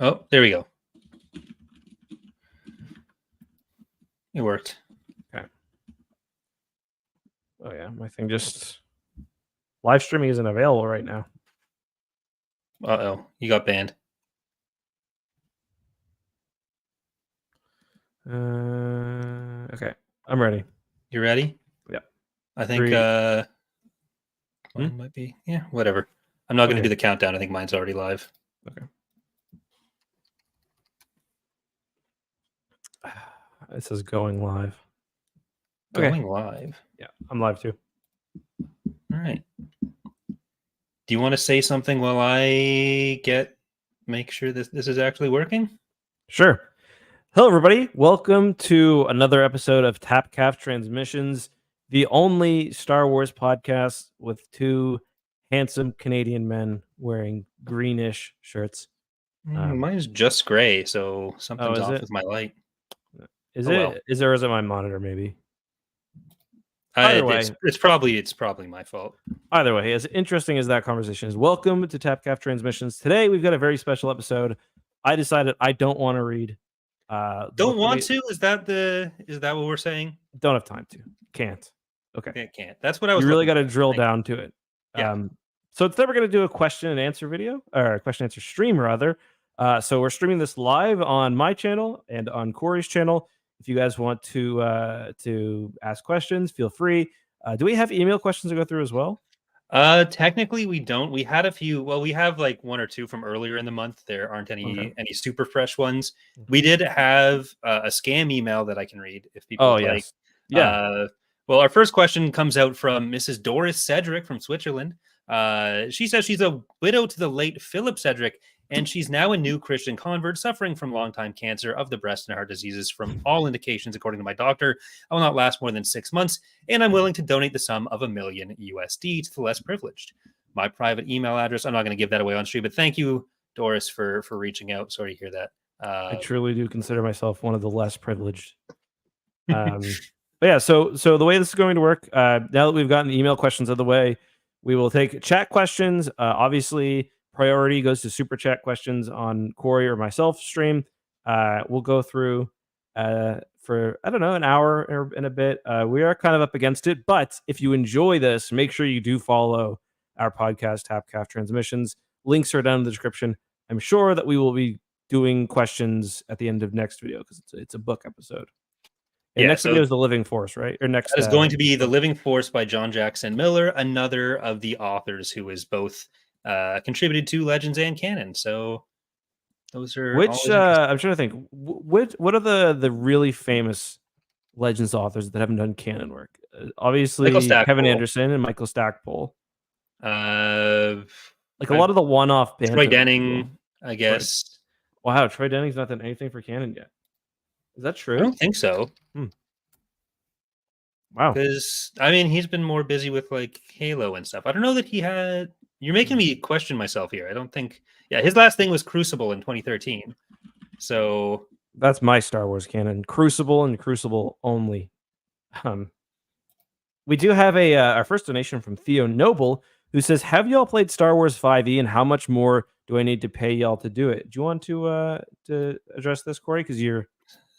Oh, there we go. It worked. Okay. Oh yeah, my thing just live streaming isn't available right now. Uh-oh, you got banned. Okay, I'm ready. You ready? Yeah. I think mine might be. Yeah, whatever. I'm not going to do the countdown. I think mine's already live. Okay. It says going live. Going live. Yeah, I'm live too. All right. Do you want to say something while I make sure this is actually working? Sure. Hello, everybody. Welcome to another episode of Tapcaf Transmissions, the only Star Wars podcast with two handsome Canadian men wearing greenish shirts. Mine's just gray, so something's off with my light. Is it or is it my monitor? Maybe. Either way, it's probably my fault. Either way, as interesting as that conversation is, welcome to Tapcaf Transmissions. Today we've got a very special episode. I decided I don't want to read. Don't want to? Is that what we're saying? Don't have time to. Can't. Okay. Can't. That's what I was. You really got to drill down to it. Yeah. So today we're going to do a question and answer video, or a question and answer stream rather. So we're streaming this live on my channel and on Corey's channel. If you guys want to ask questions, feel free. Do we have email questions to go through as well? Technically we don't. We had a few. Well, we have like one or two from earlier in the month. There aren't any super fresh ones. We did have a scam email that I can read if people would like. Yeah. Well, our first question comes out from Mrs. Doris Cedric from Switzerland. She says she's a widow to the late Philip Cedric, and she's now a new Christian convert suffering from long-time cancer of the breast and heart diseases. From all indications, according to my doctor, I will not last more than 6 months, and I'm willing to donate the sum of $1 million USD to the less privileged. My private email address, I'm not going to give that away on stream, but thank you, Doris, for reaching out. Sorry to hear that. I truly do consider myself one of the less privileged. But yeah, so the way this is going to work, now that we've gotten the email questions out of the way, we will take chat questions. Obviously, priority goes to super chat questions on Corey or myself stream. We'll go through for, I don't know, an hour or in a bit. We are kind of up against it, but if you enjoy this, make sure you do follow our podcast, Tapcaf Transmissions. Links are down in the description. I'm sure that we will be doing questions at the end of next video because it's a book episode. And next video is The Living Force, right? Or next that is going to be The Living Force by John Jackson Miller, another of the authors who is both contributed to Legends and Canon. So those are I'm trying to think. What are the really famous Legends authors that haven't done Canon work? Obviously, Kevin Anderson and Michael Stackpole. Like a lot of the one-off bands. Troy Denning, I guess. Wow, Troy Denning's not done anything for Canon yet. Is that true? I don't think so. Wow. Because, I mean, he's been more busy with, like, Halo and stuff. I don't know that he had... You're making me question myself here. I don't think... Yeah, his last thing was Crucible in 2013. So... That's my Star Wars canon. Crucible and Crucible only. We do have our first donation from Theo Noble, who says, have y'all played Star Wars 5e, and how much more do I need to pay y'all to do it? Do you want to address this, Corey? Because you're...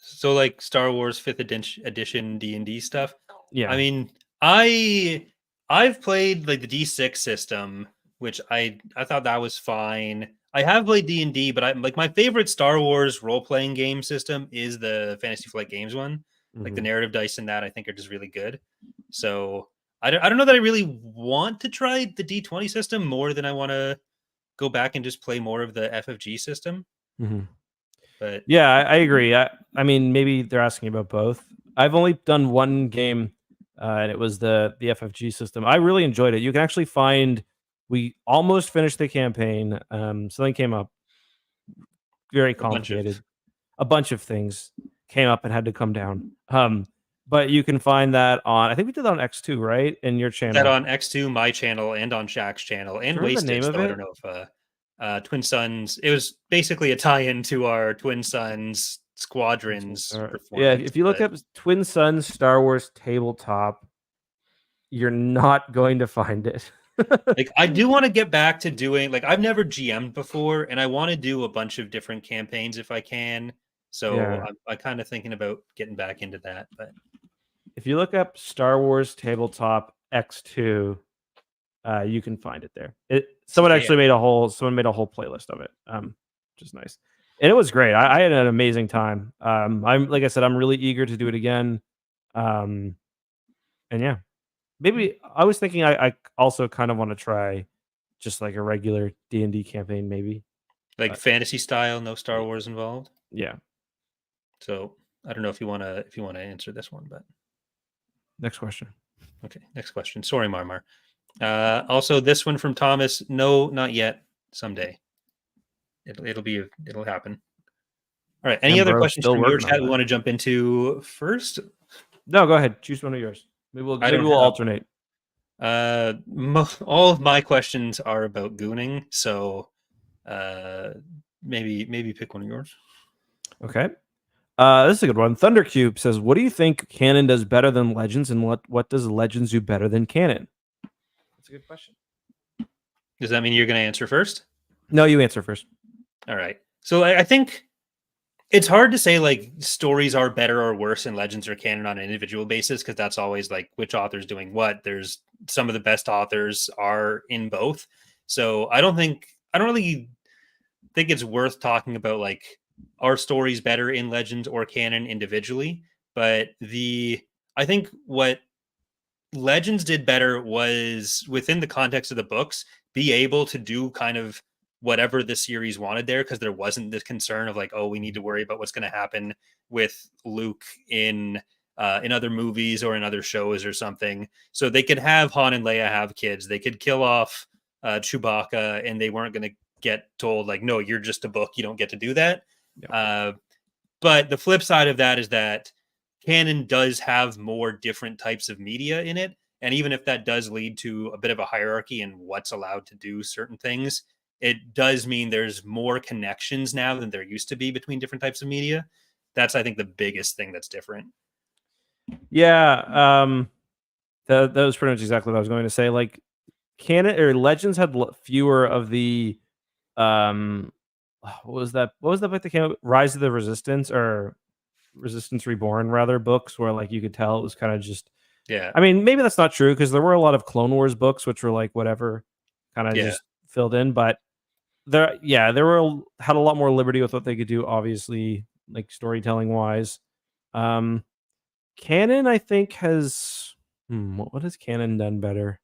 So, like, Star Wars 5th edition D&D stuff? Yeah. I mean, I've played, like, the D6 system, which I thought that was fine. I have played D&D, but my favorite Star Wars role-playing game system is the Fantasy Flight Games one. Like, the narrative dice in that, I think, are just really good. So, I don't know that I really want to try the D20 system more than I want to go back and just play more of the FFG system. But yeah, I agree. I mean, maybe they're asking about both. I've only done one game, and it was the FFG system. I really enjoyed it. You can actually find... We almost finished the campaign. Something came up. Very complicated. A bunch of things came up and had to come down. But you can find that on... I think we did that on X2, right? In your channel. That on X2, my channel, and on Shaq's channel, and Wasted. The name of it? I don't know if... Twin Suns. It was basically a tie-in to our Twin Suns Squadrons performance. Yeah, if you look up Twin Suns Star Wars Tabletop, you're not going to find it. Like, I do want to get back to doing, like, I've never GM'd before, and I want to do a bunch of different campaigns if I can. So Yeah. I'm kind of thinking about getting back into that. But If you look up Star Wars Tabletop X2, you can find it there. Someone TKX. made a whole playlist of it, which is nice. And it was great. I had an amazing time. I'm like I said, I'm really eager to do it again. And yeah, maybe I was thinking I also kind of want to try just like a regular D&D campaign, maybe. Like But fantasy style, no Star Wars involved. yeah. So I don't know if you want to answer this one, but Next question. okay. Next question. Sorry, Marmar. Also, this one from Thomas. No, not yet. Someday. It'll happen. All right. Any And other bro, questions still from your working on chat we that. want to jump into first? No, go ahead. Choose one of yours. Maybe we'll alternate. All of my questions are about gooning, so maybe pick one of yours. Okay. This is a good one. Thundercube says, "What do you think Canon does better than Legends, and what does Legends do better than Canon?" That's a good question. Does that mean you're going to answer first? No, you answer first. All right. So I think it's hard to say like stories are better or worse in Legends or Canon on an individual basis, because that's always like which author's doing what. There's some of the best authors are in both. So I don't really think it's worth talking about like are stories better in Legends or Canon individually. But I think what Legends did better was within the context of the books, be able to do kind of whatever the series wanted there, because there wasn't this concern of like, oh, we need to worry about what's going to happen with Luke in other movies or in other shows or something. So they could have Han and Leia have kids. They could kill off Chewbacca, and they weren't going to get told like, no, you're just a book. You don't get to do that. Yeah. But the flip side of that is that Canon does have more different types of media in it. And even if that does lead to a bit of a hierarchy in what's allowed to do certain things, it does mean there's more connections now than there used to be between different types of media. That's, I think, the biggest thing that's different. Yeah. That was pretty much exactly what I was going to say. Like Canon or Legends had fewer of the what was that book that came out? Rise of the Resistance, or Resistance Reborn rather, books where like you could tell it was kind of just, yeah. I mean, maybe that's not true, because there were a lot of Clone Wars books which were like whatever, kind of just filled in, but had a lot more liberty with what they could do, obviously, like storytelling wise. Canon, I think, has what has Canon done better?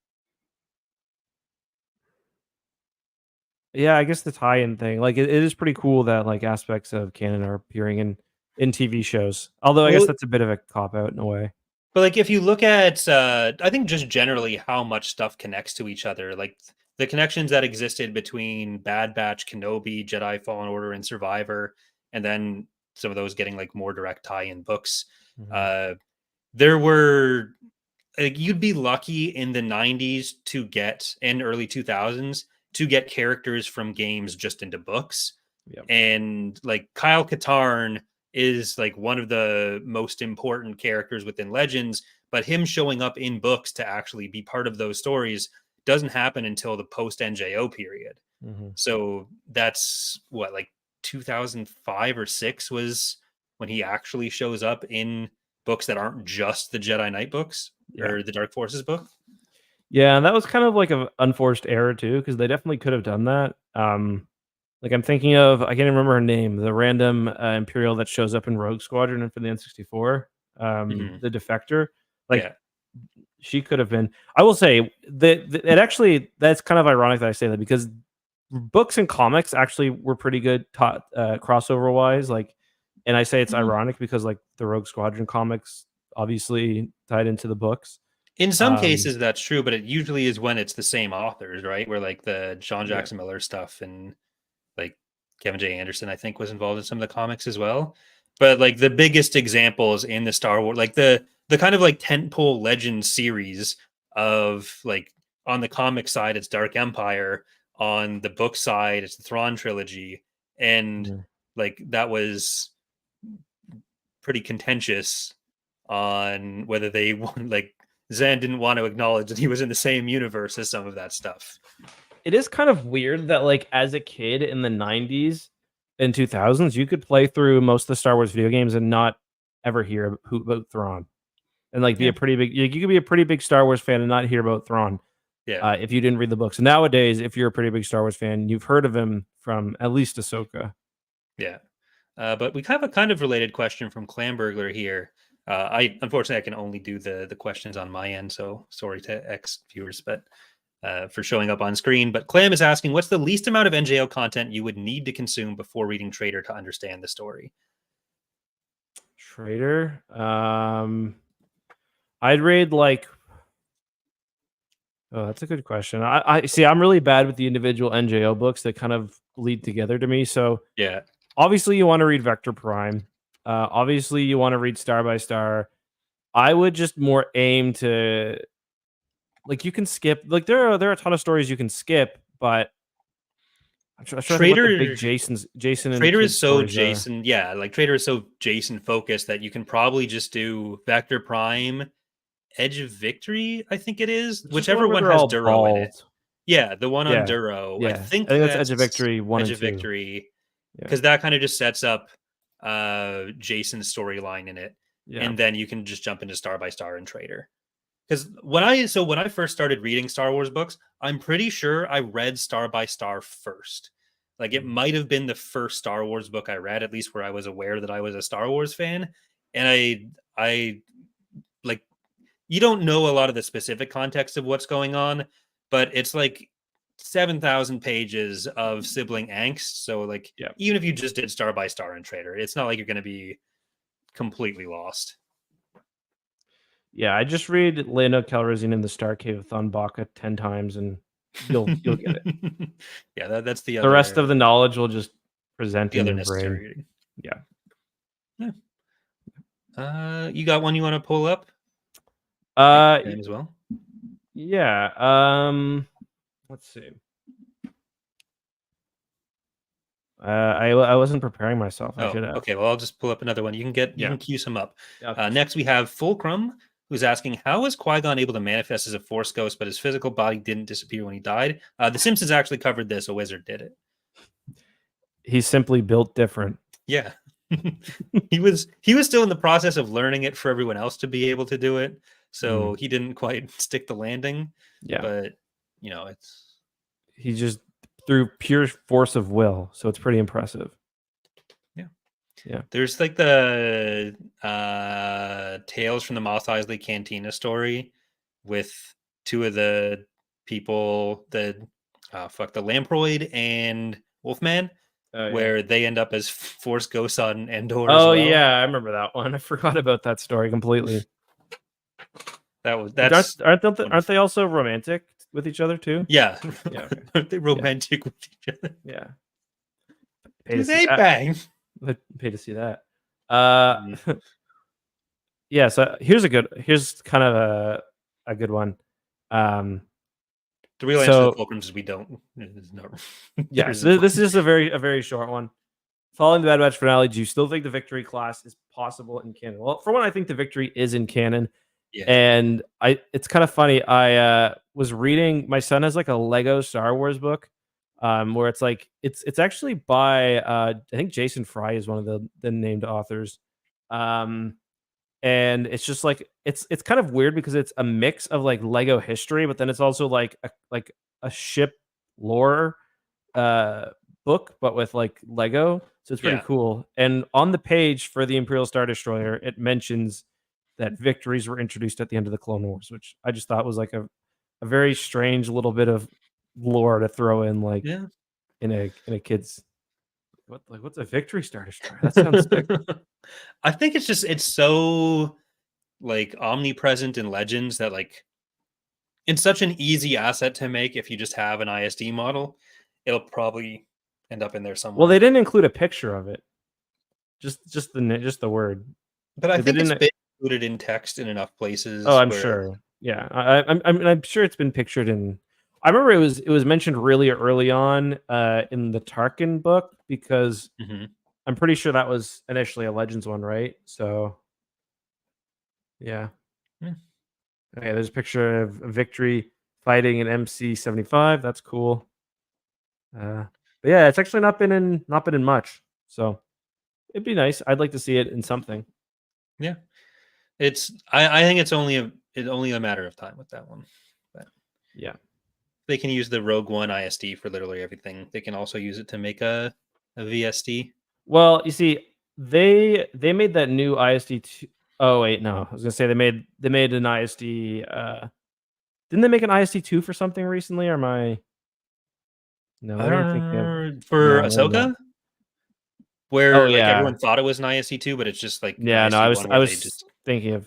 Yeah, I guess the tie-in thing. Like it is pretty cool that like aspects of Canon are appearing in TV shows. Although I guess that's a bit of a cop-out in a way. But like if you look at I think just generally how much stuff connects to each other, like the connections that existed between Bad Batch, Kenobi, Jedi Fallen Order, and Survivor, and then some of those getting like more direct tie-in books. Mm-hmm. There were like you'd be lucky in the 90s to get, and early 2000s, to get characters from games just into books. Yep. And like Kyle Katarn is like one of the most important characters within Legends, but him showing up in books to actually be part of those stories doesn't happen until the post NJO period. Mm-hmm. So that's what, like 2005 or 6 was when he actually shows up in books that aren't just the Jedi Knight books or the Dark Forces book. Yeah, and that was kind of like an unforced error too, because they definitely could have done that. Like I'm thinking of, I can't even remember her name, the random Imperial that shows up in Rogue Squadron and for the N64, the Defector. Like she could have been. I will say that it actually, that's kind of ironic that I say that, because books and comics actually were pretty good crossover wise. Like, and I say it's ironic because like the Rogue Squadron comics obviously tied into the books. In some cases, that's true, but it usually is when it's the same authors, right? Where like the Sean Jackson Miller stuff and like Kevin J. Anderson, I think, was involved in some of the comics as well. But like the biggest examples in the Star Wars, like the kind of like tentpole Legend series of like on the comic side, it's Dark Empire. On the book side, it's the Thrawn trilogy. And like that was pretty contentious on whether they like Zan didn't want to acknowledge that he was in the same universe as some of that stuff. It is kind of weird that, like, as a kid in the 90s and 2000s, you could play through most of the Star Wars video games and not ever hear about Thrawn. And, like, be a pretty big... You could be a pretty big Star Wars fan and not hear about Thrawn if you didn't read the books. And nowadays, if you're a pretty big Star Wars fan, you've heard of him from at least Ahsoka. Yeah. But we have a kind of related question from Clamburglar here. Unfortunately, I can only do the questions on my end, so sorry to ex-viewers, but for showing up on screen. But Clam is asking, what's the least amount of NJO content you would need to consume before reading Traitor to understand the story? Traitor? I'd read, like... Oh, that's a good question. I see, I'm really bad with the individual NJO books that kind of lead together to me. So yeah, obviously you want to read Vector Prime. Obviously you want to read Star by Star. I would just more aim to, like, you can skip, like, there are a ton of stories you can skip, but I'm trying to think what the big Jason and Traitor is so Jason. Yeah, like Traitor is so Jason focused that you can probably just do Vector Prime, Edge of Victory, I think it is. Just whichever one has Duro in it. Yeah, the one on Duro. Yeah. I think that's Edge of Victory 1 Edge of Victory. Because that kind of just sets up Jason's storyline in it. Yeah. And then you can just jump into Star by Star and Traitor. Because when I first started reading Star Wars books, I'm pretty sure I read Star by Star first. Like, it might have been the first Star Wars book I read, at least where I was aware that I was a Star Wars fan. And I like, you don't know a lot of the specific context of what's going on, but it's like 7,000 pages of sibling angst. So, like, even if you just did Star by Star and Traitor, it's not like you're going to be completely lost. Yeah, I just read Lando Calrissian in the Star Cave of Thunbaka 10 times, and you'll get it. Yeah, that's the rest of the knowledge will just present in your brain. Reading. Yeah. You got one you want to pull up? As well. Yeah. Let's see. I wasn't preparing myself. I should have. Okay. Well, I'll just pull up another one. You can queue some up. Next, we have Fulcrum, who's asking, how was Qui-Gon able to manifest as a Force ghost, but his physical body didn't disappear when he died? The Simpsons actually covered this. A wizard did it. He's simply built different. Yeah. he was still in the process of learning it for everyone else to be able to do it. So he didn't quite stick the landing. Yeah. But, he just through pure force of will. So it's pretty impressive. Yeah. There's like the Tales from the Mos Eisley Cantina story with two of the people, the Lamproid and Wolfman, where they end up as Force ghosts on Endor. Yeah, I remember that one. I forgot about that story completely. Aren't they also romantic with each other too? Yeah. Aren't they romantic with each other? Yeah. They bang. I'd pay to see that. Yeah, so here's kind of a good one. The real answer to the Fulcrums is we don't. So this is just a very short one. Following the Bad Batch finale, do you still think the Victory class is possible in canon? Well, for one, I think the Victory is in canon. Yeah. And it's kind of funny. I was reading, my son has like a Lego Star Wars book. Where it's like it's actually by I think Jason Fry is one of the named authors, and it's just like it's kind of weird because it's a mix of like Lego history, but then it's also like a ship lore book, but with like Lego, so it's pretty cool. And on the page for the Imperial Star Destroyer, it mentions that victories were introduced at the end of the Clone Wars, which I just thought was like a very strange little bit of lore to throw in, like in a kid's what's a Victory Star Destroyer? That sounds sick. I think it's so like omnipresent in Legends that like it's such an easy asset to make. If you just have an ISD model, it'll probably end up in there somewhere. Well, they didn't include a picture of it, just the word. But I think it's been included in text in enough places. Oh, I'm sure. Yeah, I'm sure it's been pictured in. I remember it was mentioned really early on in the Tarkin book because I'm pretty sure that was initially a Legends one, right? So, yeah. Okay, there's a picture of Victory fighting an MC-75. That's cool. But yeah, it's actually not been in much. So it'd be nice. I'd like to see it in something. Yeah, I think it's only a matter of time with that one. But yeah, they can use the Rogue One ISD for literally everything. They can also use it to make a VSD. Well, you see, they made that new ISD. Oh wait, no, I was gonna say they made an ISD. Didn't they make an ISD 2 for something recently? Or am I? No, what am I thinking of? For No, Ahsoka, where like everyone thought it was an ISD 2, but it's just like yeah. No, I was thinking of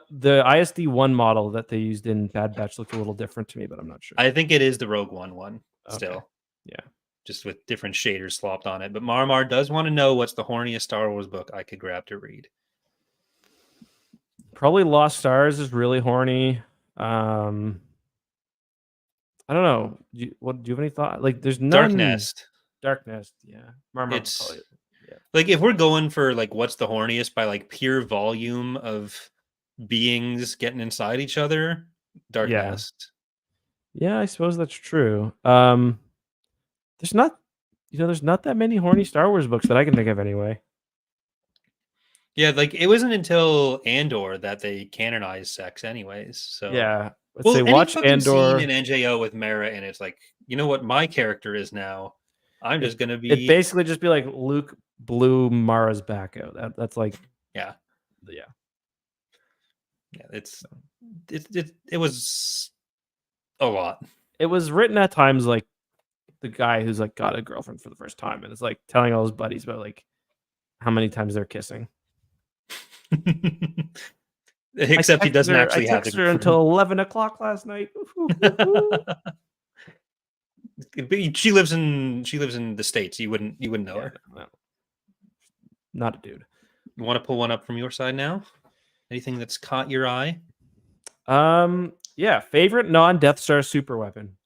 the ISD 1 model that they used in Bad Batch looked a little different to me, but I'm not sure. I think it is the Rogue One still. Okay. Yeah. Just with different shaders slopped on it. But Marmar does want to know what's the horniest Star Wars book I could grab to read. Probably Lost Stars is really horny. I don't know. Do you have any thought? Like, there's none. Dark Nest, yeah. Marmar it's like if we're going for like what's the horniest by like pure volume of beings getting inside each other, Dark Nest. Yeah, I suppose that's true. There's not that many horny Star Wars books that I can think of anyway. Yeah, like it wasn't until Andor that they canonized sex anyways. So yeah. Let's say watch Andor scene in NJO with Mara, and it's like, you know what my character is now? I'm just gonna be. It basically just be like Luke blew Mara's back out. That's like yeah. It was a lot. It was written at times like the guy who's like got a girlfriend for the first time and is like telling all his buddies about like how many times they're kissing. Except he doesn't actually have her until 11 o'clock last night. She lives in the States. You wouldn't know her. No. Not a dude. You want to pull one up from your side now? Anything that's caught your eye? Yeah. Favorite non-Death Star super weapon.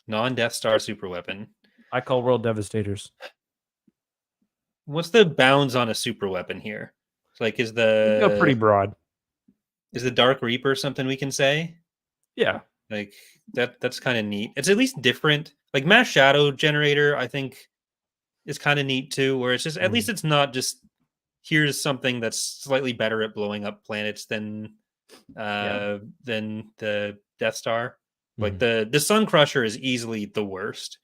Non-Death Star super weapon. I call World Devastators. What's the bounds on a super weapon here? Like, is the pretty broad? Is the Dark Reaper something we can say? Yeah. Like that's kind of neat. It's at least different. Like Mass Shadow Generator, I think, is kind of neat too. Where it's just at least it's not just here's something that's slightly better at blowing up planets than the Death Star. Like the Sun Crusher is easily the worst.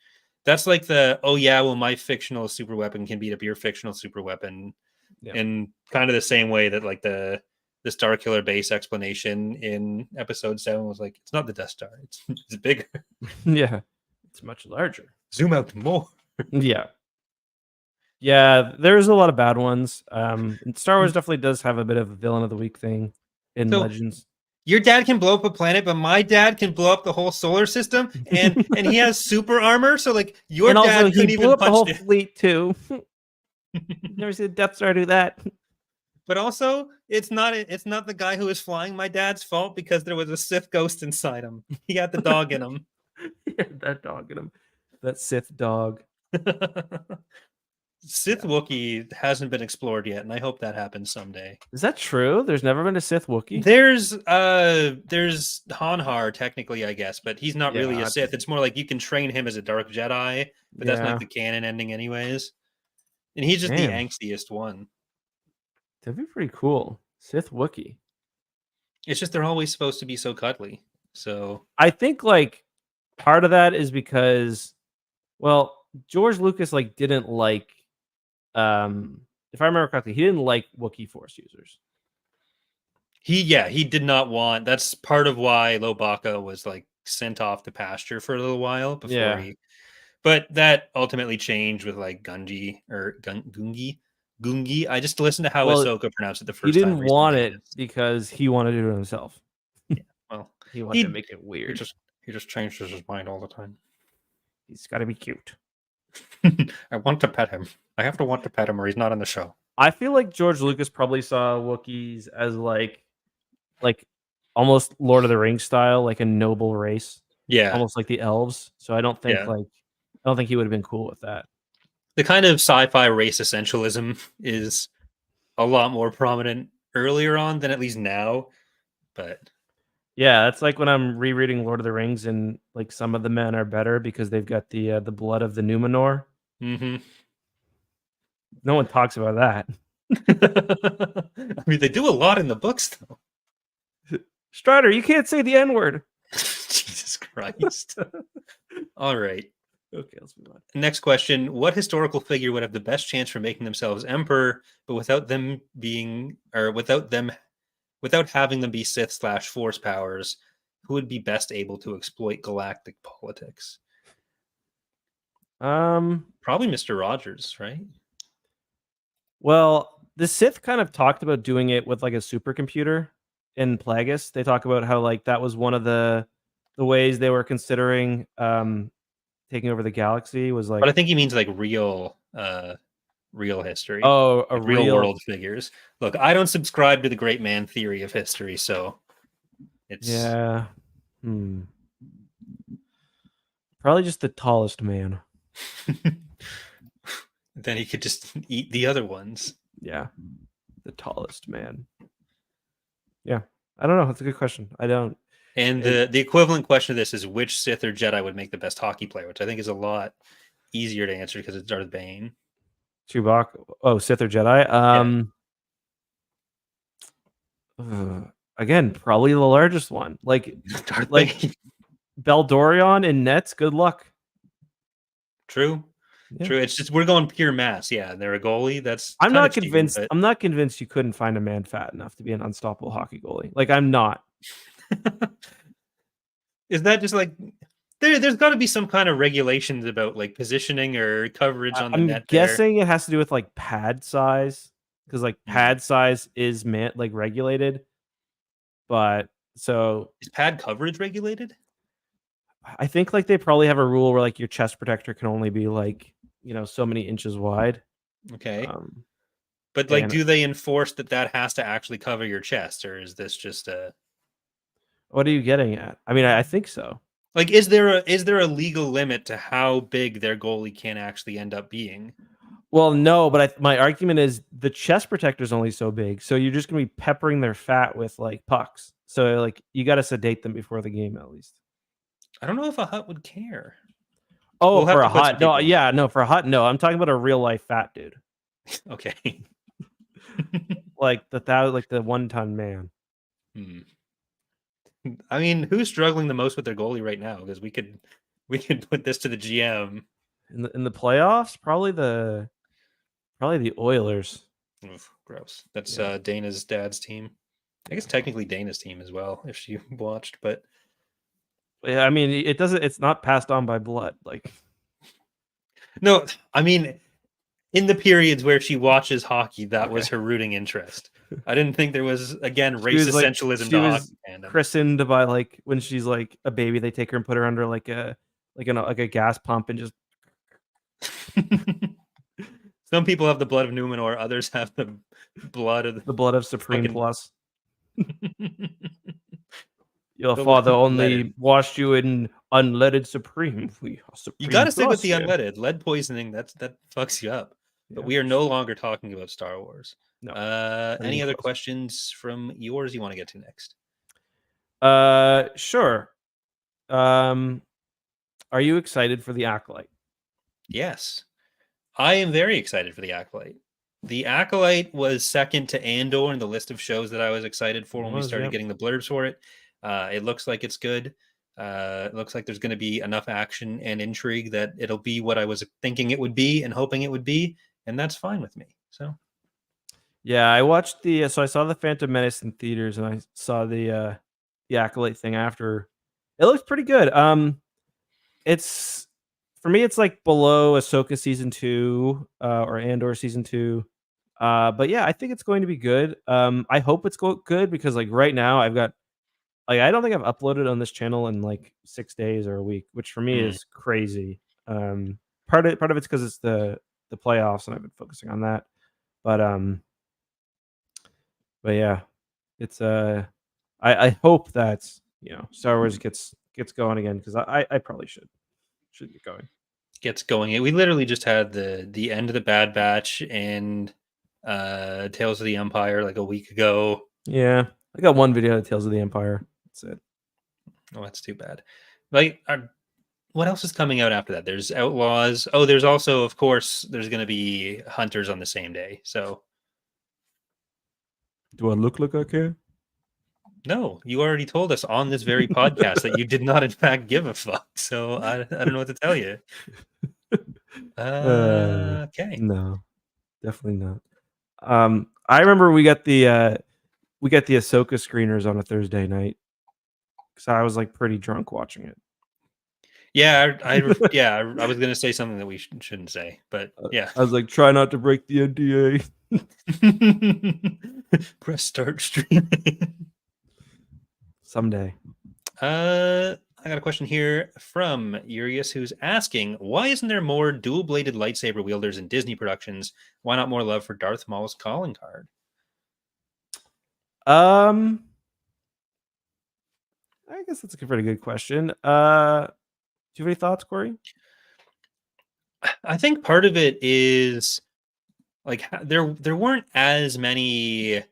That's like my fictional super weapon can beat up your fictional super weapon, in kind of the same way that like the Star Killer base explanation in Episode 7 was like, it's not the Death Star, it's bigger. Yeah, it's much larger. Zoom out more. Yeah, there's a lot of bad ones. Star Wars definitely does have a bit of a villain of the week thing in Legends. Your dad can blow up a planet, but my dad can blow up the whole solar system, and he has super armor. So like your and dad also, couldn't he even blew up punch the whole it. fleet too. Never seen the Death Star do that. But also, it's not the guy who was flying my dad's fault because there was a Sith ghost inside him. He had the dog in him. He had that dog in him. That Sith dog. Sith Wookiee hasn't been explored yet, and I hope that happens someday. Is that true? There's never been a Sith Wookiee? There's Hanhar, technically, I guess, but he's not really a Sith. It's more like you can train him as a Dark Jedi, but that's not the canon ending anyways. And he's just the angstiest one. That'd be pretty cool. Sith Wookiee. It's just they're always supposed to be so cuddly. So I think like part of that is because, well, George Lucas like didn't like, if I remember correctly, he didn't like Wookiee Force users. He did not want. That's part of why Lobaka was like sent off to pasture for a little while before he. But that ultimately changed with like Gungi or Gungi. I just listened to how Ahsoka pronounced it the first time. He didn't want it because he wanted to do it himself. Yeah, well, he wanted to make it weird. He just changes his mind all the time. He's got to be cute. I want to pet him. I have to want to pet him, or he's not on the show. I feel like George Lucas probably saw Wookiees as like almost Lord of the Rings style, like a noble race. Yeah, almost like the elves. So I don't think he would have been cool with that. The kind of sci-fi race essentialism is a lot more prominent earlier on than at least now. But yeah, that's like when I'm rereading Lord of the Rings, and like some of the men are better because they've got the blood of the Numenor. Mm-hmm. No one talks about that. I mean, they do a lot in the books, though. Strider, you can't say the N-word. Jesus Christ. All right. Okay, let's move on. Next question. What historical figure would have the best chance for making themselves emperor, but without having them be Sith/Force powers? Who would be best able to exploit galactic politics? Probably Mr. Rogers, right? Well, the Sith kind of talked about doing it with like a supercomputer in Plagueis. They talk about how like that was one of the ways they were considering taking over the galaxy was like. But I think he means like real history. Oh, like real world figures. Look, I don't subscribe to the great man theory of history, so it's probably just the tallest man. Then he could just eat the other ones. Yeah, the tallest man. Yeah, I don't know. That's a good question. I don't. And the equivalent question of this is which Sith or Jedi would make the best hockey player, which I think is a lot easier to answer because it's Darth Bane. Chewbacca. Oh, Sith or Jedi? Again, probably the largest one. Like Darth Bane. Beldorion in nets. Good luck. True. Yeah. True. It's just we're going pure mass. Yeah, they're a goalie. That's I'm not convinced. Cheating, I'm not convinced you couldn't find a man fat enough to be an unstoppable hockey goalie. Like I'm not. Is that just like there's got to be some kind of regulations about like positioning or coverage on the net? I'm guessing it has to do with like pad size because like pad size is like regulated. But so is pad coverage regulated? I think like they probably have a rule where like your chest protector can only be like so many inches wide. Okay. But like, do they enforce that has to actually cover your chest, or is this just a? What are you getting at? I mean, I think so. Like, is there a legal limit to how big their goalie can actually end up being? Well, no, but my argument is the chest protector is only so big, so you're just gonna be peppering their fat with like pucks. So like you got to sedate them before the game at least. I don't know if a Hut would care. Oh, for a Hut? No, yeah, no, for a Hut, no. I'm talking about a real life fat dude. Okay. like the 1 ton man. I mean, who's struggling the most with their goalie right now? Because we could put this to the GM. In the playoffs, probably the Oilers. Oof, gross. That's Dana's dad's team. I guess technically Dana's team as well, if she watched, but yeah, I mean, it's not passed on by blood. Like, no, I mean, in the periods where she watches hockey, that was her rooting interest. I didn't think there was, again, race essentialism to hockey fandom. Christened by like when she's like a baby, they take her and put her under like a gas pump and just. Some people have the blood of Numenor, others have the blood of Supreme Plus. Your father only washed you in unleaded Supreme. You got to stick with the unleaded. Lead poisoning, that fucks you up. But we are no longer talking about Star Wars. No. Any other questions from yours you want to get to next? Sure. Are you excited for the Acolyte? Yes. I am very excited for the Acolyte. The Acolyte was second to Andor in the list of shows that I was excited for when we started getting the blurbs for it. It looks like it's good. It looks like there's going to be enough action and intrigue that it'll be what I was thinking it would be and hoping it would be, and that's fine with me. So, yeah, I watched so I saw the Phantom Menace in theaters, and I saw the Acolyte thing after. It looks pretty good. It's for me, it's like below Ahsoka season 2 or Andor season 2. But yeah, I think it's going to be good. I hope it's good because like right now I've got. Like, I don't think I've uploaded on this channel in like 6 days or a week, which for me is crazy. Part of it's because it's the playoffs and I've been focusing on that. But yeah, it's I hope that Star Wars gets going again because I probably should get going. Gets going. We literally just had the end of the Bad Batch and Tales of the Empire like a week ago. Yeah, I got one video of Tales of the Empire. That's it. Oh, that's too bad. Like, what else is coming out after that? There's Outlaws. Oh, there's also, of course, there's going to be Hunters on the same day. So, do I look like I care? No, you already told us on this very podcast that you did not, in fact, give a fuck. So I don't know what to tell you. Okay. No, definitely not. I remember we got the Ahsoka screeners on a Thursday night because I was like pretty drunk watching it. Yeah, I was gonna say something that we shouldn't say, but yeah, I was like, try not to break the NDA. Press start streaming. Someday. I got a question here from Urius who's asking, why isn't there more dual-bladed lightsaber wielders in Disney productions? Why not more love for Darth Maul's calling card? I guess that's a pretty good question. Do you have any thoughts, Corey? I think part of it is like there weren't as many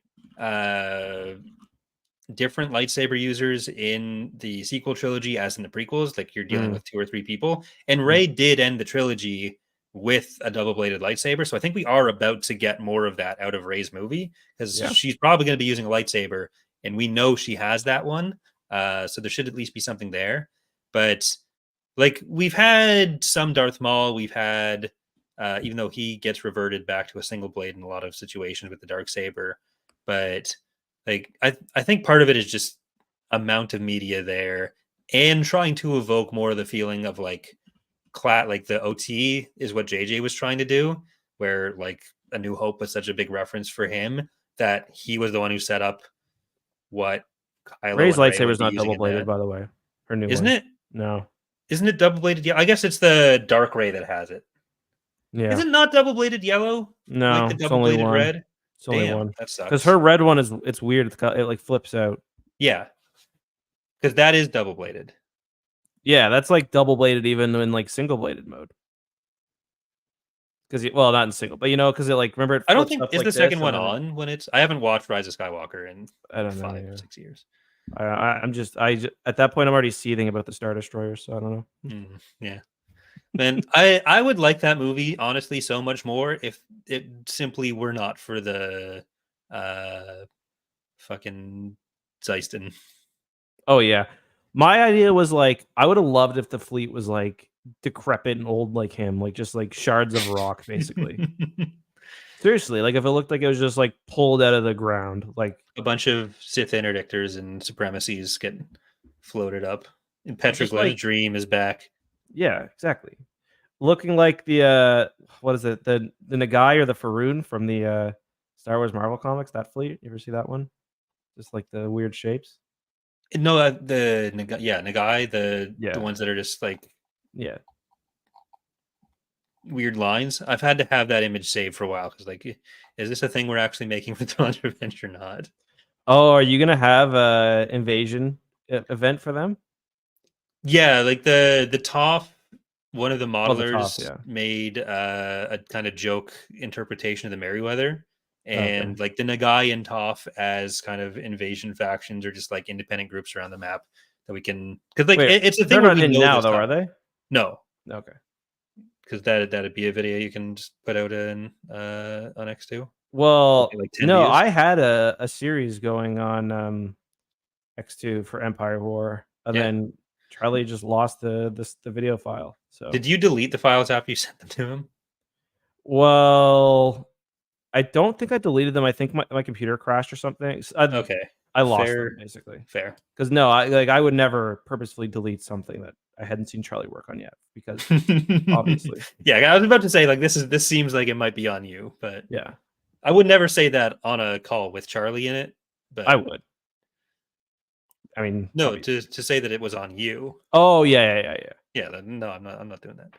different lightsaber users in the sequel trilogy as in the prequels. Like you're dealing with 2 or 3 people, and Rey did end the trilogy with a double-bladed lightsaber. So I think we are about to get more of that out of Rey's movie because she's probably going to be using a lightsaber, and we know she has that one. So there should at least be something there. But like we've had some Darth Maul, we've had even though he gets reverted back to a single blade in a lot of situations with the Darksaber, but like I think part of it is just amount of media there and trying to evoke more of the feeling of like the OT is what JJ was trying to do, where like A New Hope was such a big reference for him that he was the one who set up what Kylo Rey's lightsaber is not double bladed, by the way. Her new isn't one. it? No. Isn't it double bladed? Yeah, I guess it's the Dark Ray that has it. Yeah. Is it not double bladed yellow? No, like the double bladed red. It's only one. That sucks. Because her red one it's weird. It like flips out. Yeah, because that is double bladed. Yeah, that's like double bladed even in like single bladed mode. Because not in single, but because it like remember. I don't think is the second one on when it's. I haven't watched Rise of Skywalker in I don't know 5 or 6 years. I'm just at that point I'm already seething about the Star Destroyer, so I don't know. Yeah. Man, I would like that movie honestly so much more if it simply were not for the fucking Zeiston. Oh yeah, my idea was like I would have loved if the fleet was like decrepit and old like him, like just like shards of rock, basically. Seriously, like if it looked like it was just like pulled out of the ground, like a bunch of Sith interdictors and supremacies get floated up. And Petroglyph's dream is back. Yeah, exactly. Looking like the what is it? The Nagai or the Faroon from the Star Wars Marvel comics, that fleet. You ever see that one? Just like the weird shapes. No, the Nagai, the ones that are just like weird lines. I've had to have that image saved for a while because like, is this a thing we're actually making for Dawn's Revenge or not? Oh, are you gonna have a invasion event for them? Yeah, like the Toph, one of the modelers made a kind of joke interpretation of the Merryweather, and like the Nagai and Toph as kind of invasion factions or just like independent groups around the map that we can because like it's a thing. They're not in now though, are they? No. Okay. Because that'd be a video you can just put out on X2. Well, like no, views. I had a series going on X2 for Empire War, and then Charlie just lost the video file. So did you delete the files after you sent them to him? Well, I don't think I deleted them. I think my computer crashed or something. I lost them basically. Fair. Because no, I would never purposefully delete something that I hadn't seen Charlie work on yet. Because obviously, yeah, I was about to say like this seems like it might be on you, but yeah, I would never say that on a call with Charlie in it. But I would. I mean, no, to say that it was on you. Oh yeah. Yeah, no, I'm not doing that.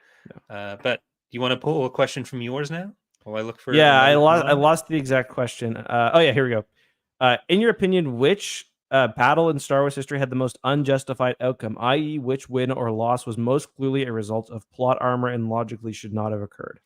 No. But you want to pull a question from yours now? While I look for I lost the exact question. Oh yeah, here we go. In your opinion, which battle in Star Wars history had the most unjustified outcome, i.e., which win or loss was most clearly a result of plot armor and logically should not have occurred?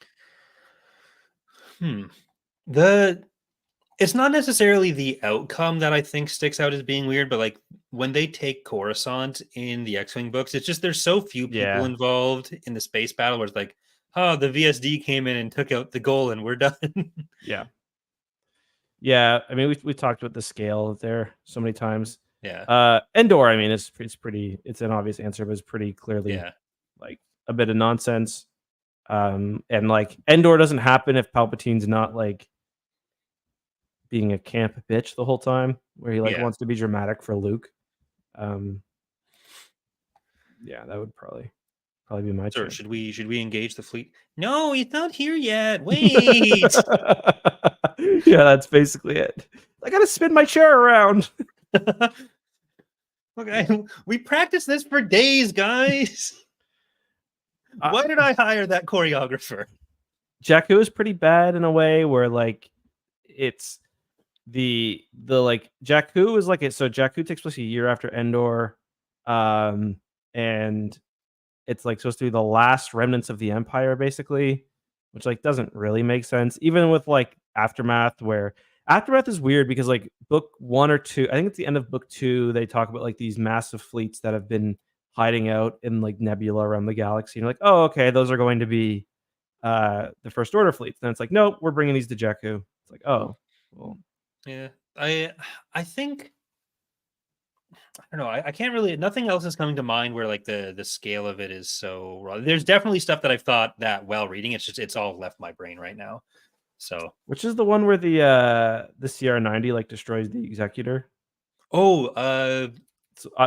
It's not necessarily the outcome that I think sticks out as being weird, but like when they take Coruscant in the X-Wing books, it's just there's so few people involved in the space battle where it's like, oh, the VSD came in and took out the goal and we're done. Yeah. I mean, we talked about the scale there so many times. Yeah. Endor, I mean, it's an obvious answer, but it's pretty clearly like a bit of nonsense. And like Endor doesn't happen if Palpatine's not like being a camp bitch the whole time, where he like wants to be dramatic for Luke. Yeah, that would probably be my choice. Should we engage the fleet? No, he's not here yet. Wait. Yeah, that's basically it. I gotta spin my chair around. Okay, we practiced this for days, guys. Why did I hire that choreographer? Jakku is pretty bad in a way where like it's the like Jakku is like it. So Jakku takes place a year after Endor, and it's like supposed to be the last remnants of the Empire, basically, which like doesn't really make sense. Even with like Aftermath, where Aftermath is weird because like book 1 or 2, I think it's the end of book 2, they talk about like these massive fleets that have been hiding out in like nebula around the galaxy. And you're like, oh, okay, those are going to be the First Order fleets. Then it's like, nope, we're bringing these to Jakku. It's like, oh, well, yeah. I think I don't know. I can't really. Nothing else is coming to mind where like the scale of it is so raw. There's definitely stuff that I've thought that while reading. It's just it's all left my brain right now. So which is the one where the CR90 like destroys the Executor? Oh,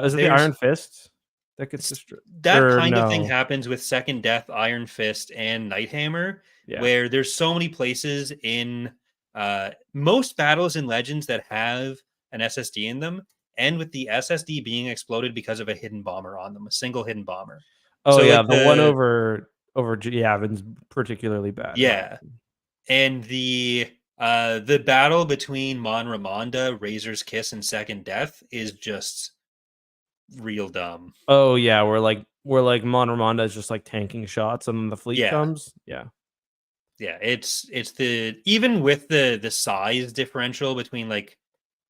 is it the Iron Fist that gets destroyed? That kind of thing happens with Second Death, Iron Fist, and Nighthammer, where there's so many places in most battles in Legends that have an SSD in them, and with the SSD being exploded because of a hidden bomber on them, a single hidden bomber. Oh, so yeah, like the one over Yavin's particularly bad. Yeah, right? And the battle between Mon Ramonda, Razor's Kiss, and Second Death is just real dumb. Oh yeah, where like Mon Ramonda is just like tanking shots and then the fleet comes. Yeah, it's the even with the size differential between like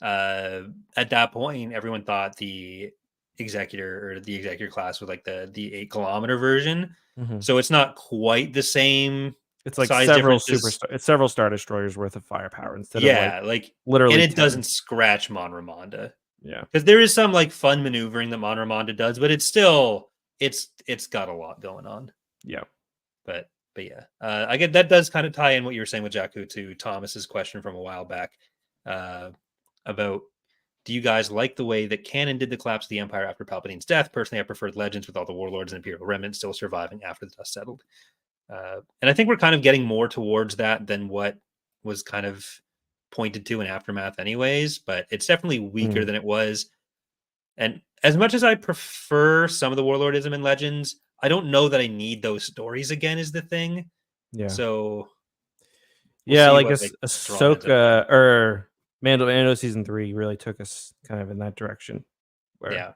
at that point everyone thought the Executor class was like the 8-kilometer version. So it's not quite the same. It's like several Star Destroyers worth of firepower instead of like literally, and it doesn't scratch Mon Ramonda. Yeah, because there is some like fun maneuvering that Mon Ramonda does, but it's still it's got a lot going on. Yeah, but yeah, I get that does kind of tie in what you were saying with Jakku to Thomas's question from a while back about do you guys like the way that Canon did the collapse of the Empire after Palpatine's death? Personally, I preferred Legends with all the warlords and Imperial remnants still surviving after the dust settled. And I think we're kind of getting more towards that than what was kind of pointed to in Aftermath anyways, but it's definitely weaker than it was. And as much as I prefer some of the warlordism in Legends, I don't know that I need those stories again is the thing. Yeah. So like Ahsoka or Mando season 3 really took us kind of in that direction. Yeah.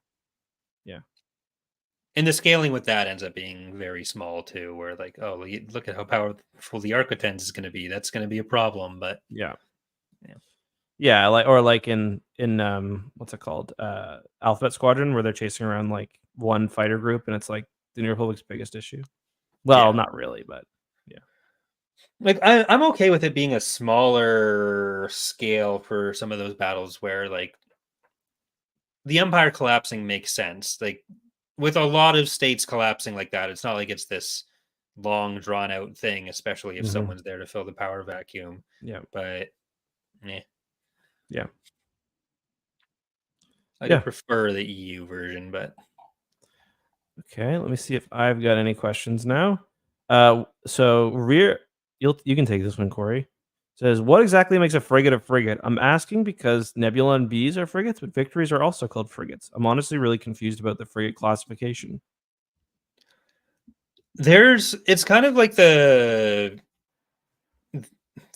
And the scaling with that ends up being very small too, where like, oh, look at how powerful the Arquitens is going to be. That's going to be a problem, but like in what's it called? Alphabet Squadron, where they're chasing around like one fighter group, and it's like the New Republic's biggest issue. Well, not really, but yeah. Like I'm okay with it being a smaller scale for some of those battles where like the Empire collapsing makes sense. Like with a lot of states collapsing like that, it's not like it's this long drawn out thing, especially if someone's there to fill the power vacuum. Yeah. But yeah. I prefer the EU version, but okay, let me see if I've got any questions now. So you can take this one, Corey. Says, what exactly makes a frigate a frigate? I'm asking because Nebula and Bees are frigates, but Victories are also called frigates. I'm honestly really confused about the frigate classification. It's kind of like that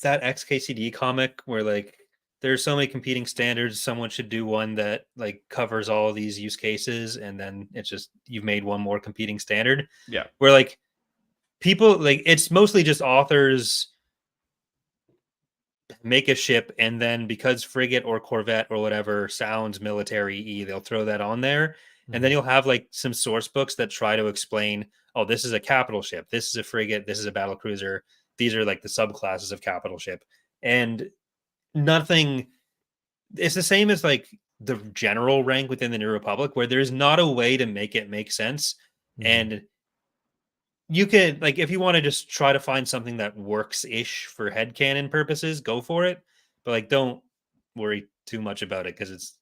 XKCD comic where like there's so many competing standards. Someone should do one that like covers all these use cases, and then it's just you've made one more competing standard. Yeah, where like people like it's mostly just authors make a ship, and then because frigate or corvette or whatever sounds military-y, they'll throw that on there. And then you'll have like some source books that try to explain, oh, this is a capital ship, this is a frigate, this is a battle cruiser. These are like the subclasses of capital ship. And nothing, it's the same as like the general rank within the New Republic, where there's not a way to make it make sense. And you can, like, if you want to just try to find something that works-ish for headcanon purposes, go for it. But like, don't worry too much about it, because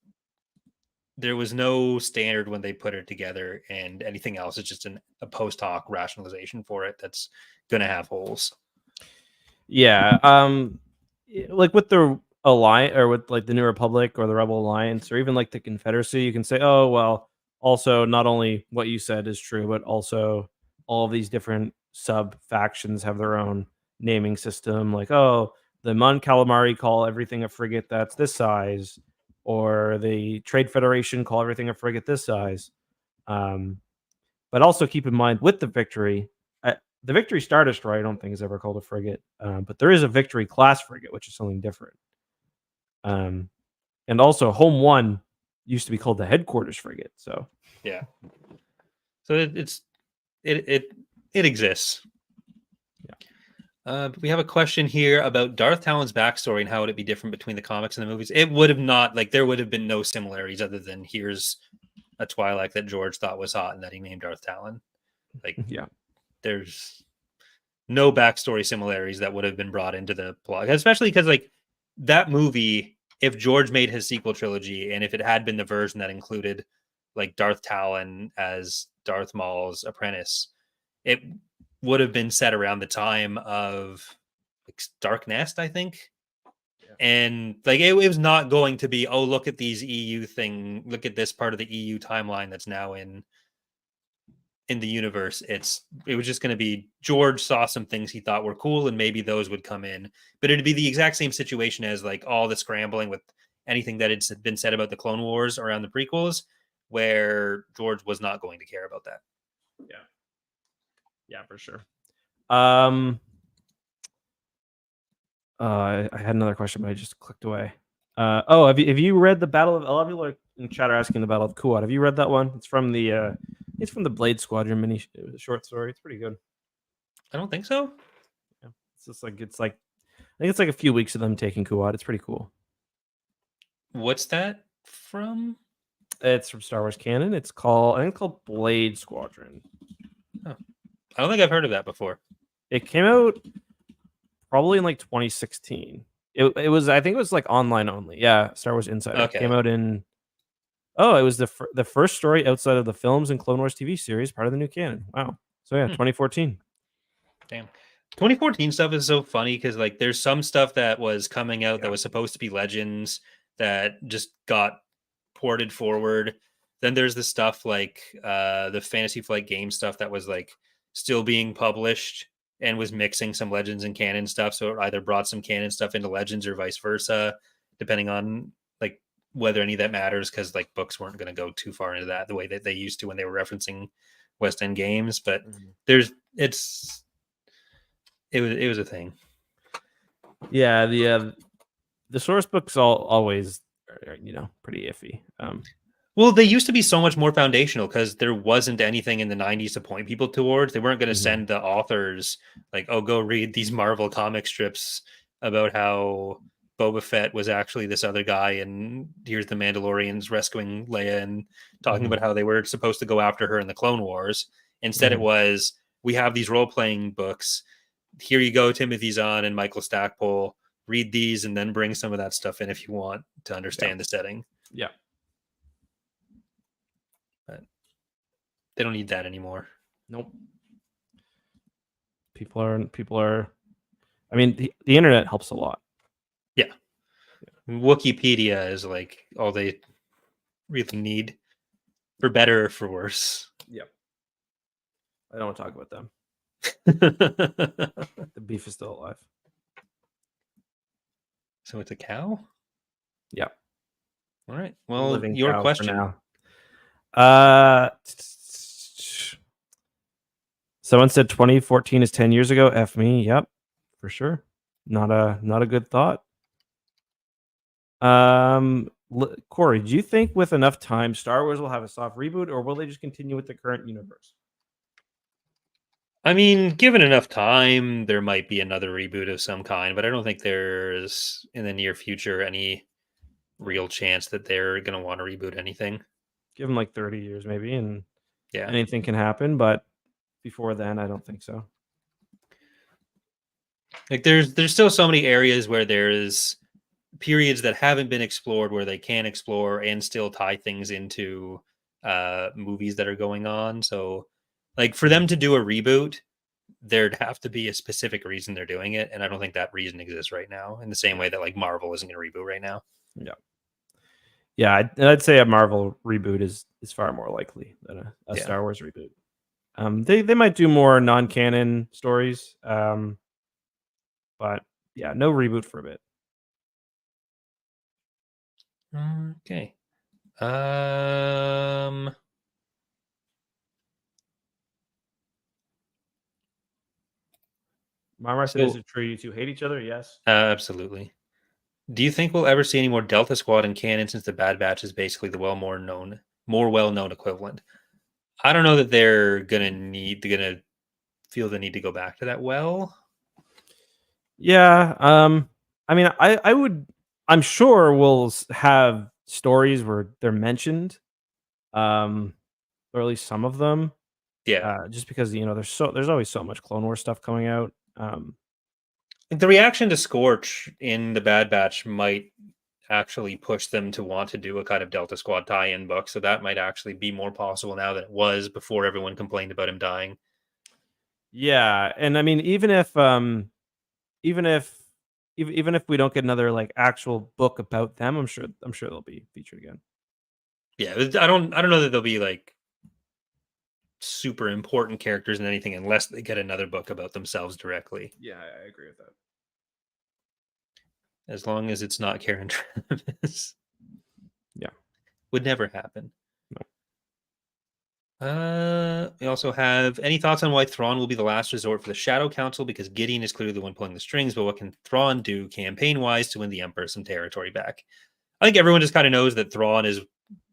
there was no standard when they put it together, and anything else is just a post hoc rationalization for it that's going to have holes. Yeah. Like with the Alliance, or with like the New Republic or the Rebel Alliance, or even like the Confederacy, you can say, oh, well, also not only what you said is true, but also all of these different sub factions have their own naming system. Like, oh, the Mon Calamari call everything a frigate that's this size, or the Trade Federation call everything a frigate this size. But also keep in mind with the Victory, the Victory Star Destroyer, I don't think is ever called a frigate, but there is a Victory class frigate, which is something different. And also Home 1 used to be called the Headquarters frigate. So yeah, so it exists. But we have a question here about Darth Talon's backstory and how would it be different between the comics and the movies. It would have not, like, there would have been no similarities other than here's a Twi'lek that George thought was hot and that he named Darth Talon. Like, yeah, there's no backstory similarities that would have been brought into the plot, especially because like that movie, if George made his sequel trilogy and if it had been the version that included like Darth Talon as Darth Maul's apprentice, it would have been set around the time of like Dark Nest, I think. Yeah. And like it was not going to be, oh, look at these EU thing, look at this part of the EU timeline that's now in the universe. It was just going to be George saw some things he thought were cool and maybe those would come in, but it'd be the exact same situation as like all the scrambling with anything that had been said about the Clone Wars around the prequels, where George was not going to care about that. Yeah, for sure. I had another question, but I just clicked away. Have you read the Battle of? A lot of people are in chat are asking the Battle of Kuat. Have you read that one? It's from the Blade Squadron mini short story. It's pretty good. I don't think so. Yeah, I think it's like a few weeks of them taking Kuat. It's pretty cool. What's that from? It's from Star Wars canon. It's called Blade Squadron. Oh. I don't think I've heard of that before. It came out probably in like 2016. It was, I think it was like online only. Yeah, Star Wars Insider. Okay. It came out in. Oh, it was the first story outside of the films and Clone Wars TV series, part of the new canon. Wow. So yeah, 2014. Damn. 2014 stuff is so funny because like there's some stuff that was coming out that was supposed to be Legends that just got ported forward. Then there's the stuff like the Fantasy Flight game stuff that was like still being published and was mixing some Legends and canon stuff. So it either brought some canon stuff into Legends or vice versa, depending on like whether any of that matters, because like books weren't going to go too far into that the way that they used to when they were referencing West End games. But it was a thing. Yeah, the source books always are, pretty iffy. Well, they used to be so much more foundational because there wasn't anything in the 90s to point people towards. They weren't going to send the authors like, oh, go read these Marvel comic strips about how Boba Fett was actually this other guy, and here's the Mandalorians rescuing Leia and talking about how they were supposed to go after her in the Clone Wars. Instead, it was, we have these role-playing books. Here you go, Timothy Zahn and Michael Stackpole. Read these and then bring some of that stuff in if you want to understand the setting. Yeah. They don't need that anymore. Nope. People are. I mean, the internet helps a lot. Yeah. Wikipedia is like all they really need, for better or for worse. Yep. I don't want to talk about them. The beef is still alive. So it's a cow? Yeah. All right. Well, your question. Someone said 2014 is 10 years ago. F me. Yep, for sure. Not a good thought. Corey, do you think with enough time, Star Wars will have a soft reboot, or will they just continue with the current universe? I mean, given enough time, there might be another reboot of some kind, but I don't think there's in the near future any real chance that they're going to want to reboot anything. Give them like 30 years maybe, and yeah, anything can happen. But before then, I don't think so. Like there's still so many areas where there's periods that haven't been explored where they can explore and still tie things into movies that are going on. So like for them to do a reboot, there'd have to be a specific reason they're doing it, and I don't think that reason exists right now in the same way that like Marvel isn't going to reboot right now. Yeah, I'd say a Marvel reboot is far more likely than a Star Wars reboot. They might do more non-canon stories, but yeah, no reboot for a bit. Okay. Mama says, "Is it true you two hate each other?" Yes, absolutely. Do you think we'll ever see any more Delta Squad in canon, since the Bad Batch is basically the more well-known equivalent? I don't know that they're gonna feel the need to go back to that. Well, yeah. I mean, I would. I'm sure we'll have stories where they're mentioned, or at least some of them. Yeah. Just because there's always so much Clone Wars stuff coming out. The reaction to Scorch in the Bad Batch might actually push them to want to do a kind of Delta Squad tie-in book, so that might actually be more possible now than it was before everyone complained about him dying. Yeah, and I mean, even if we don't get another like actual book about them, I'm sure they'll be featured again. Yeah, I don't know that they'll be like super important characters in anything unless they get another book about themselves directly. Yeah, I agree with that. As long as it's not Karen Travis. Yeah. Would never happen. No. We also have any thoughts on why Thrawn will be the last resort for the Shadow Council, because Gideon is clearly the one pulling the strings, but what can Thrawn do campaign-wise to win the Emperor some territory back? I think everyone just kind of knows that Thrawn is,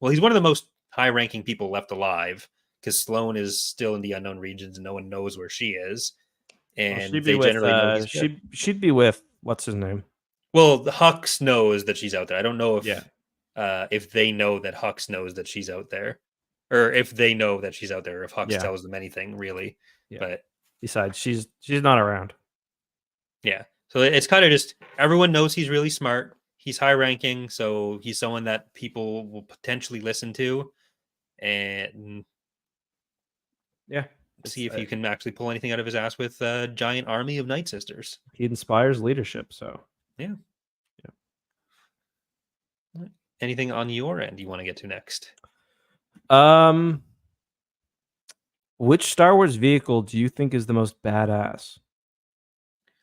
well, he's one of the most high-ranking people left alive, because Sloane is still in the unknown regions and no one knows where she is. And they generally know she'd be with what's his name? Well, Hux knows that she's out there. I don't know if they know that Hux knows that she's out there, or if they know that she's out there, or if Hux tells them anything really. Yeah. But besides, she's not around. Yeah. So it's kind of just everyone knows he's really smart. He's high ranking, so he's someone that people will potentially listen to, and see if you can actually pull anything out of his ass with a giant army of Night Sisters. He inspires leadership, so yeah. Anything on your end you want to get to next? Which Star Wars vehicle do you think is the most badass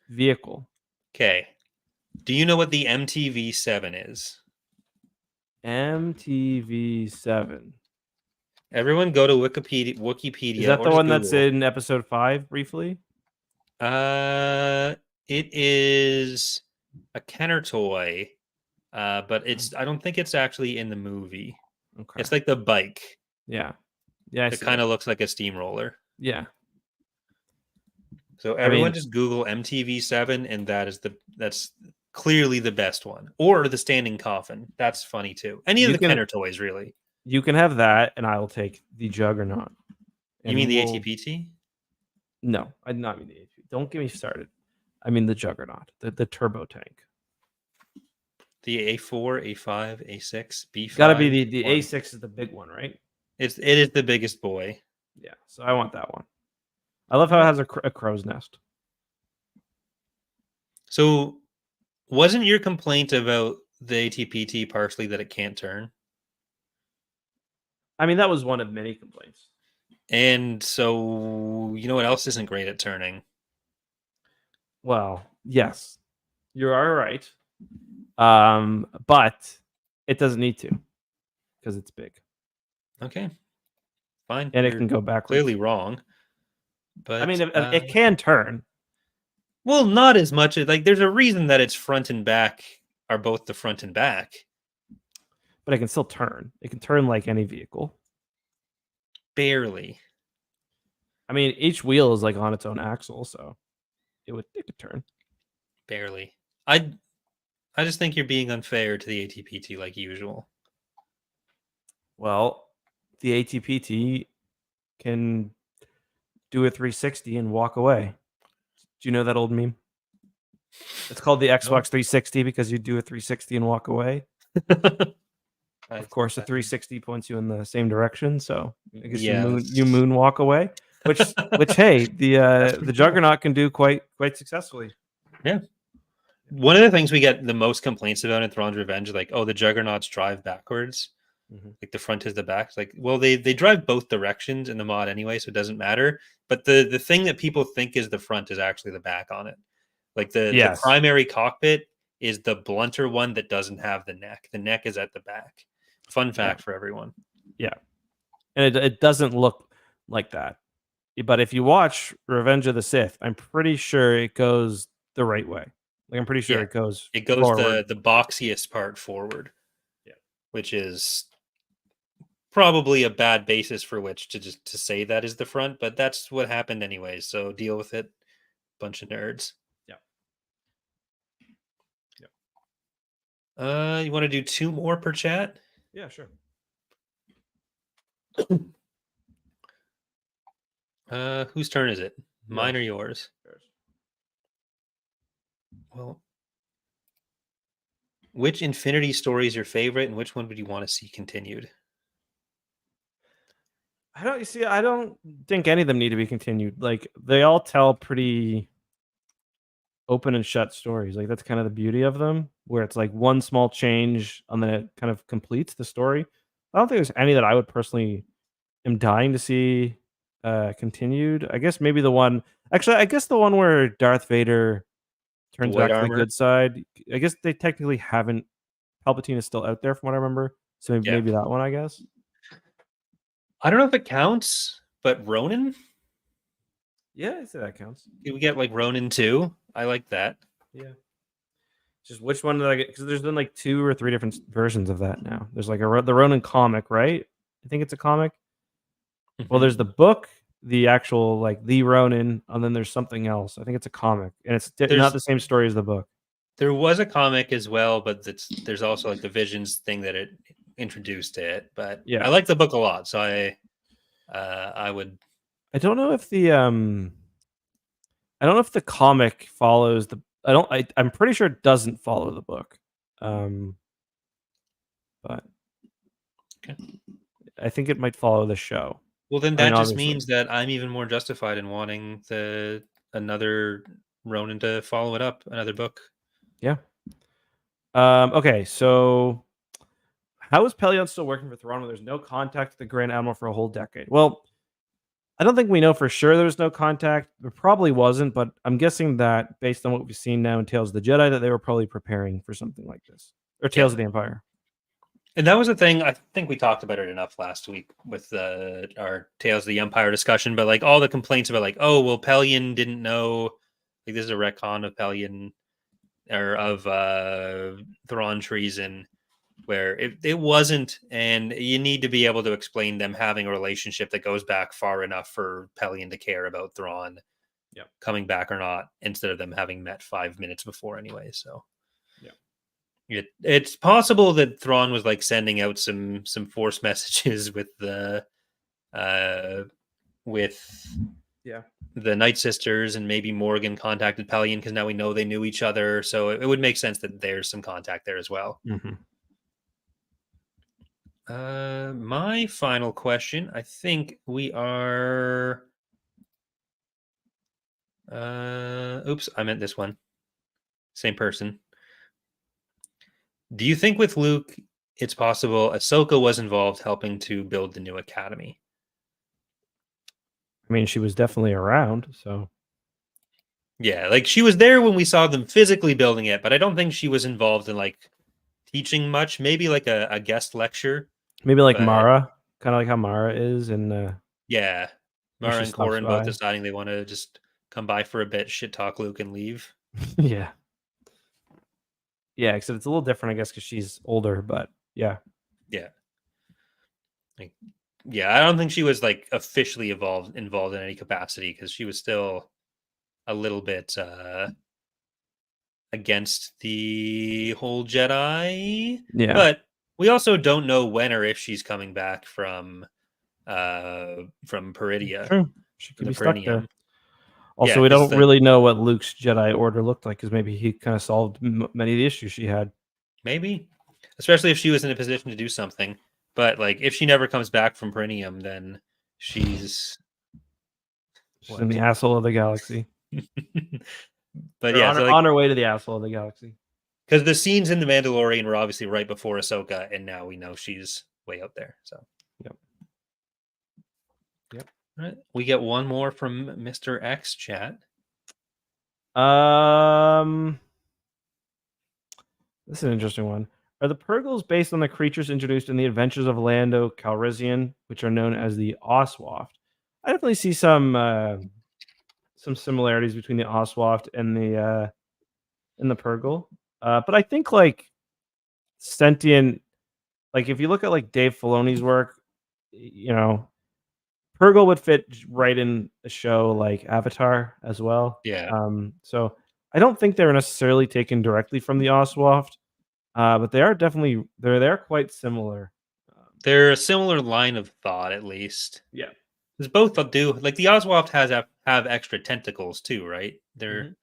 vehicle? Okay. Do you know what the MTV-7 is? MTV-7. Everyone go to Wikipedia. Is that the one that's in episode 5 briefly? It is a Kenner toy, but I don't think it's actually in the movie. Okay. It's like the bike. Yeah. It kind of looks like a steamroller. Yeah. So everyone just Google MTV-7, and that's clearly the best one. Or the standing coffin. That's funny too. Any of the Kenner toys, really. You can have that, and I will take the Juggernaut. You mean the ATPT? No, I did not mean the ATPT. Don't get me started. I mean the Juggernaut, the turbo tank. The A4, A5, A6, B5. Got to be the A6 is the big one, right? It is the biggest boy. Yeah, so I want that one. I love how it has a crow's nest. So, wasn't your complaint about the ATPT partially that it can't turn? I mean, that was one of many complaints. And so, you know what else isn't great at turning? Well, yes, you are right. But it doesn't need to because it's big. Okay, fine. And it can go backwards. Clearly wrong. But I mean, it can turn. Well, not as much. Like, there's a reason that its front and back are both the front and back. But it can still turn. It can turn like any vehicle. Barely. I mean, each wheel is like on its own axle, so it could turn. Barely. I just think you're being unfair to the ATPT like usual. Well, the ATPT can do a 360 and walk away. Do you know that old meme? It's called the Xbox 360 because you do a 360 and walk away. Of course, a 360 points you in the same direction, so I guess you moonwalk away. Which hey, the Juggernaut can do quite successfully. Yeah. One of the things we get the most complaints about in Thrawn's Revenge is like, oh, the Juggernauts drive backwards. Like the front is the back. It's like, well, they drive both directions in the mod anyway, so it doesn't matter. But the thing that people think is the front is actually the back on it. Like the primary cockpit is the blunter one that doesn't have the neck. The neck is at the back. Fun fact for everyone. Yeah. And it doesn't look like that. But if you watch Revenge of the Sith, I'm pretty sure it goes the right way. Like I'm pretty sure it goes forward. the boxiest part forward. Yeah. Which is probably a bad basis for which to say that is the front, but that's what happened anyway, so deal with it. Bunch of nerds. You want to do 2 more per chat? Yeah, sure. Whose turn is it? Mine or yours? Well, which Infinity story is your favorite, and which one would you want to see continued? I don't think any of them need to be continued. Like they all tell pretty open and shut stories. Like that's kind of the beauty of them, where it's like one small change and then it kind of completes the story. I don't think there's any that I would personally am dying to see continued. I guess maybe the one where Darth Vader turns back to the good side. I guess they technically haven't. Palpatine is still out there from what I remember. So maybe that one, I guess. I don't know if it counts, but Ronin? Yeah, I'd say that counts. We get like Ronin 2. I like that. Yeah. Just which one did I get? Because there's been like 2 or 3 different versions of that now. There's like the Ronin comic, right? I think it's a comic. Well, there's the book, the actual like the Ronin, and then there's something else. I think it's a comic, and it's not the same story as the book. There was a comic as well, but there's also like the Visions thing that it introduced to it. But I like the book a lot, so I would. I don't know if the comic follows the. I'm pretty sure it doesn't follow the book. But I think it might follow the show. Well, then that just means that I'm even more justified in wanting another Ronin to follow it up, another book. Yeah. Okay, so how is Pelion still working for Thrawn when there's no contact with the Grand Admiral for a whole decade? Well, I don't think we know for sure there's no contact. There probably wasn't, but I'm guessing that based on what we've seen now in Tales of the Jedi, that they were probably preparing for something like this. Or Tales of the Empire. And that was the thing. I think we talked about it enough last week with our Tales of the Empire discussion, but like all the complaints about like, oh, well, Pelion didn't know, like this is a retcon of Pelion or of Thrawn treason, where it wasn't, and you need to be able to explain them having a relationship that goes back far enough for Pelion to care about Thrawn coming back or not, instead of them having met 5 minutes before anyway. So it's possible that Thrawn was like sending out some force messages with the Night Sisters, and maybe Morgan contacted Pelion because now we know they knew each other. So it would make sense that there's some contact there as well. My final question, I think we are oops, I meant this one. Same person. Do you think with Luke it's possible Ahsoka was involved helping to build the new academy? I mean, she was definitely around, so yeah, like she was there when we saw them physically building it, but I don't think she was involved in like teaching much. Maybe like a guest lecture. Maybe like Mara, kind of like how Mara is, and Mara and Corrin both deciding they want to just come by for a bit, shit talk Luke, and leave. Yeah. Yeah, except it's a little different, I guess, because she's older. But yeah. Yeah, I don't think she was like officially involved in any capacity because she was still a little bit against the whole Jedi. Yeah. But we also don't know when or if she's coming back from Peridia. True. She could be stuck there. Also, we don't really know what Luke's Jedi Order looked like because maybe he kind of solved many of the issues she had. Maybe, especially if she was in a position to do something. But like, if she never comes back from Perineum, then she's in the asshole of the galaxy. But yeah, on her way to the asshole of the galaxy. Because the scenes in The Mandalorian were obviously right before Ahsoka, and now we know she's way out there. So, yep. All right, we get one more from Mr. X chat. This is an interesting one. Are the Purgles based on the creatures introduced in the Adventures of Lando Calrissian, which are known as the Oswaft? I definitely see some similarities between the Oswaft and the Purgle. But I think like sentient, like if you look at like Dave Filoni's work, Purgle would fit right in a show like Avatar as well. Yeah. So I don't think they're necessarily taken directly from the Oswaft, but they are definitely they're quite similar. They're a similar line of thought, at least. Yeah, because both do. Like the Oswaft have extra tentacles too, right? They're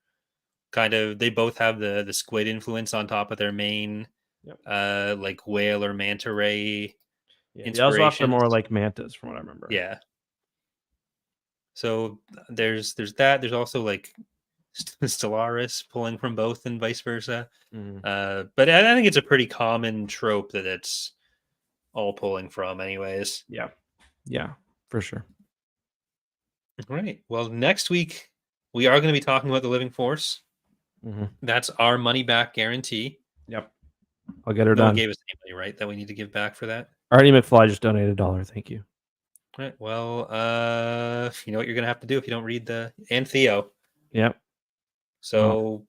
kind of they both have the squid influence on top of their main, like whale or manta ray. Yeah, the Oswaft are more like mantas, from what I remember. Yeah. So there's that. There's also like Stellaris pulling from both and vice versa. But I think it's a pretty common trope that it's all pulling from anyways. Yeah, for sure. All right. Well, next week we are going to be talking about the Living Force. That's our money back guarantee. Yep. I'll get her done. No one gave us any money, right? That we need to give back for that. Artie McFly just donated $1. Thank you. All right. Well, you know what you're going to have to do if you don't read and Theo. Yep. So,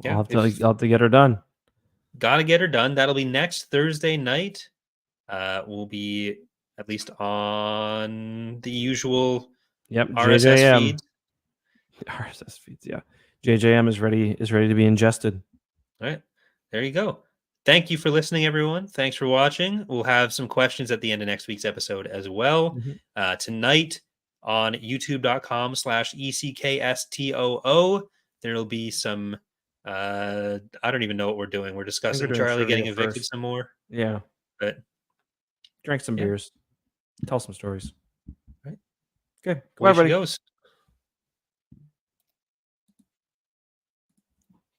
I'll have to get her done. Got to get her done. That'll be next Thursday night. We'll be at least on the usual RSS JJM. feeds. RSS feeds, yeah. JJM is ready to be ingested. All right. There you go. Thank you for listening, everyone. Thanks for watching. We'll have some questions at the end of next week's episode as well. Tonight on youtube.com/ECKSTOO, there'll be some, I don't even know what we're doing. We're discussing Charlie getting evicted some more. Yeah. But drink some beers. Tell some stories. Right. Okay. Where she goes.